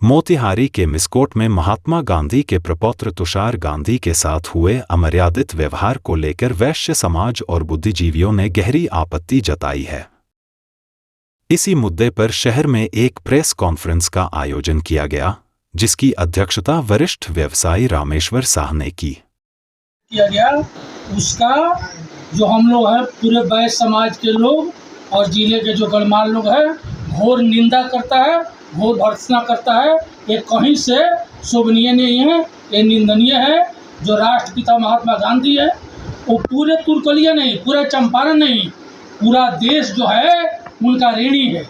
मोतिहारी के मिसकोट में महात्मा गांधी के प्रपौत्र तुषार गांधी के साथ हुए अमर्यादित व्यवहार को लेकर वैश्य समाज और बुद्धिजीवियों ने गहरी आपत्ति जताई है। इसी मुद्दे पर शहर में एक प्रेस कॉन्फ्रेंस का आयोजन किया गया, जिसकी अध्यक्षता वरिष्ठ व्यवसायी रामेश्वर शाह ने की। किया गया उसका जो हम लोग हैं पूरे वैश्य समाज के लोग और जिले के जो गणमान्य लोग हैं घोर निंदा करता है, घोर भर्त्सना करता है। ये कहीं से शोभनीय नहीं है, ये निंदनीय है। जो राष्ट्रपिता महात्मा गांधी है वो पूरे तुर्कलिया नहीं, पूरे चंपारण नहीं, पूरा देश जो है उनका ऋणी है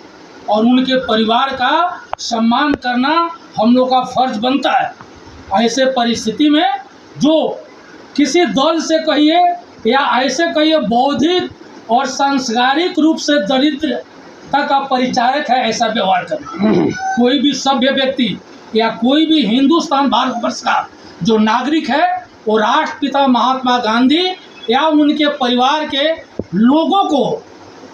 और उनके परिवार का सम्मान करना हम लोग का फर्ज बनता है। ऐसे परिस्थिति में जो किसी दल से कहिए या ऐसे कहिए बौद्धिक और सांस्कारिक रूप से दरिद्रता का परिचायक है, ऐसा व्यवहार करना। कोई भी सभ्य व्यक्ति या कोई भी हिंदुस्तान भारतवर्ष का जो नागरिक है वो राष्ट्रपिता महात्मा गांधी या उनके परिवार के लोगों को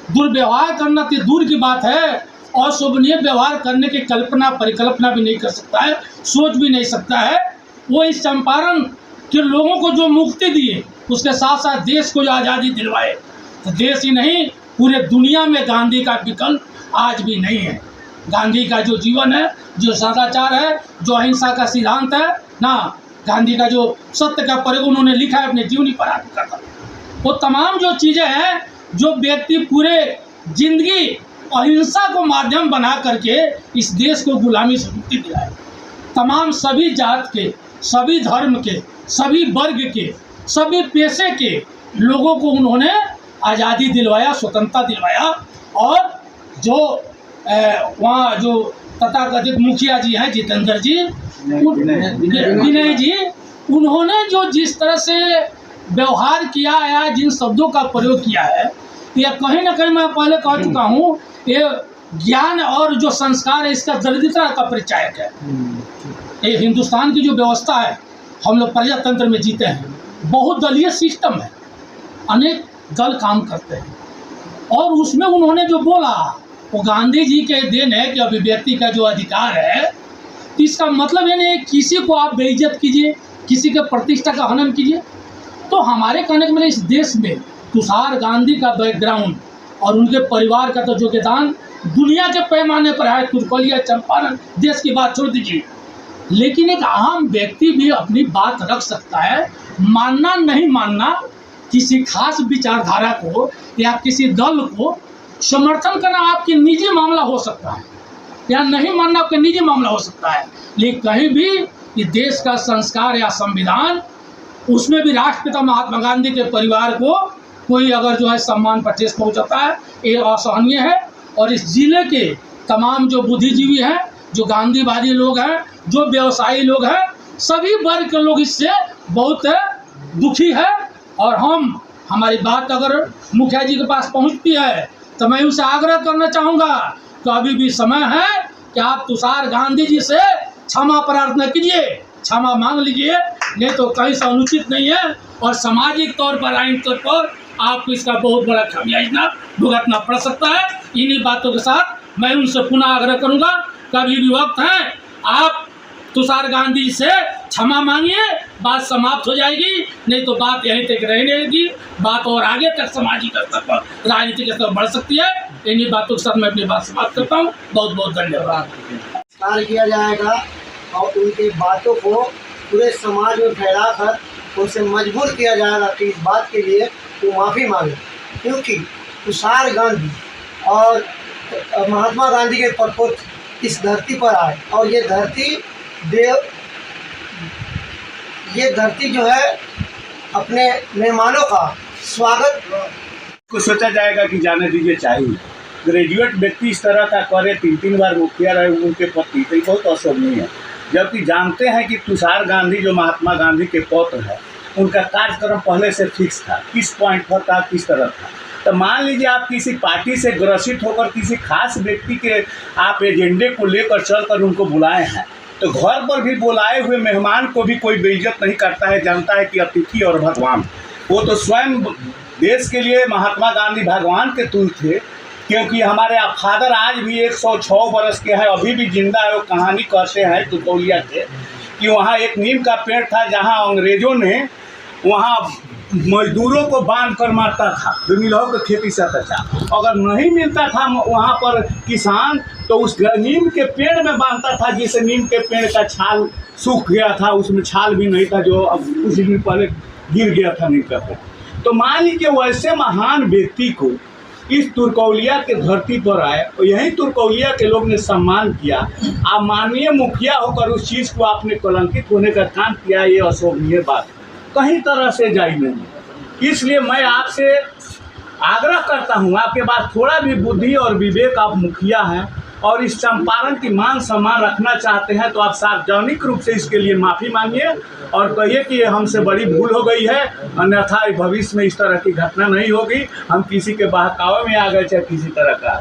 दुर्व्यवहार करना तो दूर की बात है, अशोभनीय व्यवहार करने की कल्पना परिकल्पना भी नहीं कर सकता है, सोच भी नहीं सकता है। वो इस चंपारण के लोगों को जो मुक्ति दिए, उसके साथ साथ देश को जो आज़ादी दिलवाए, तो देश ही नहीं पूरे दुनिया में गांधी का विकल्प आज भी नहीं है। गांधी का जो जीवन है, जो सदाचार है, जो अहिंसा का सिद्धांत है ना, गांधी का जो सत्य का प्रयोग उन्होंने लिखा है अपने जीवनी पर आत्मकथा का, वो तमाम जो चीज़ें हैं जो व्यक्ति पूरे जिंदगी अहिंसा को माध्यम बना करके इस देश को गुलामी से मुक्ति दिलाए। तमाम सभी जात के, सभी धर्म के, सभी वर्ग के, सभी पेशे के लोगों को उन्होंने आज़ादी दिलवाया, स्वतंत्रता दिलवाया। और जो वहाँ जो तथाकथित मुखिया जी हैं जितेंद्र जी, विनय जी, उन्होंने जो जिस तरह से व्यवहार किया है, जिन शब्दों का प्रयोग किया है, यह कहीं ना कहीं मैं पहले कह चुका हूँ, ये ज्ञान और जो संस्कार है इसका दरिद्रता का परिचायक है। ये हिंदुस्तान की जो व्यवस्था है, हम लोग प्रजातंत्र में जीते हैं, बहुदलीय सिस्टम है, अनेक दल काम करते हैं और उसमें उन्होंने जो बोला वो गांधी जी के देन है कि अभिव्यक्ति का जो अधिकार है, इसका मतलब ये नहीं किसी को आप बेइज्जत कीजिए, किसी के प्रतिष्ठा का हनन कीजिए। तो हमारे कहने के मतलब इस देश में तुषार गांधी का बैकग्राउंड और उनके परिवार का तो योगदान दुनिया के पैमाने पर है। तुर्कलिया चंपारण देश की बात छोड़ दीजिए, लेकिन एक आम व्यक्ति भी अपनी बात रख सकता है। मानना नहीं मानना किसी खास विचारधारा को या किसी दल को समर्थन करना आपकी निजी मामला हो सकता है, या नहीं मानना आपका निजी मामला हो सकता है, लेकिन कहीं भी ये देश का संस्कार या संविधान, उसमें भी राष्ट्रपिता महात्मा गांधी के परिवार को कोई अगर जो है सम्मान पर ठेस पहुँचाता है, ये असहनीय है। और इस जिले के तमाम जो बुद्धिजीवी हैं, जो गांधीवादी लोग हैं, जो व्यवसायी लोग हैं, सभी वर्ग के लोग इससे बहुत दुखी है। और हमारी बात अगर मुखिया जी के पास पहुंचती है तो मैं उनसे आग्रह करना चाहूँगा कि अभी भी समय है कि आप तुषार गांधी जी से क्षमा प्रार्थना कीजिए, क्षमा मांग लीजिए, नहीं तो कहीं से अनुचित नहीं है और सामाजिक तौर पर, आईन तौर पर आपको इसका बहुत बड़ा खामियाजा भुगतना पड़ सकता है। इन्हीं बातों के साथ मैं उनसे पुनः आग्रह करूँगा, कभी भी वक्त है आप तुषार गांधी जी से क्षमा मांगिए, बात समाप्त हो जाएगी, नहीं तो बात यहीं तक रहेगी, बात और आगे तक सामाजिक स्तर पर, राजनीतिक स्तर पर बढ़ सकती है। इन्हीं बातों के साथ मैं अपनी बात समाप्त करता हूँ। बहुत बहुत धन्यवाद। कार्य किया जाएगा और उनकी बातों को पूरे समाज में फैलाकर उनसे मजबूर किया जाएगा कि इस बात के लिए वो माफ़ी मांगे, क्योंकि तुषार गांधी और महात्मा गांधी के प्रपुत्र इस धरती पर आए और ये धरती जो है अपने मेहमानों का स्वागत को सोचा जाएगा कि जाने दीजिए चाहिए। ग्रेजुएट व्यक्ति इस तरह का करे, 3 बार मुखिया रहे उनके पति, तो बहुत अशोभनीय है। जबकि जानते हैं कि तुषार गांधी जो महात्मा गांधी के पौत्र है, उनका कार्यक्रम पहले से फिक्स था, किस पॉइंट पर था, किस तरह था। तो मान लीजिए आप किसी पार्टी से ग्रसित होकर किसी खास व्यक्ति के आप एजेंडे को लेकर चलकर उनको बुलाए हैं, तो घर पर भी बुलाए हुए मेहमान को भी कोई बेइज्जत नहीं करता है, जानता है कि अतिथि और भगवान। वो तो स्वयं देश के लिए महात्मा गांधी भगवान के तुल्य थे। क्योंकि हमारे फादर आज भी 106 बरस के हैं, अभी भी जिंदा है। वो कहानी कहते हैं तुरकौलिया के कि वहाँ एक नीम का पेड़ था जहाँ अंग्रेजों ने वहाँ मजदूरों को बांध कर मारता था, जमीलों को खेती से था। अगर नहीं मिलता था वहाँ पर किसान तो उस नीम के पेड़ में बांधता था, जिससे नीम के पेड़ का छाल सूख गया था, उसमें छाल भी नहीं था, जो अब कुछ दिन पहले गिर गया था नीम का पेड़। तो मान लीजिए वैसे महान व्यक्ति को इस तुरकौलिया के धरती पर आए और यही तुरकौलिया के लोग ने सम्मान किया। आप माननीय मुखिया होकर उस चीज़ को आपने कलंकित होने का काम किया, ये अशोभनीय बात कहीं तरह से जायज़ नहीं। इसलिए मैं आपसे आग्रह करता हूँ, आपके पास थोड़ा भी बुद्धि और विवेक, आप मुखिया हैं और इस चंपारण की मान सम्मान रखना चाहते हैं तो आप सार्वजनिक रूप से इसके लिए माफ़ी मांगिए और कहिए कि हमसे बड़ी भूल हो गई है, अन्यथा भविष्य में इस तरह की घटना नहीं होगी। हम किसी के बहकावे में आ गए चाहे किसी तरह का।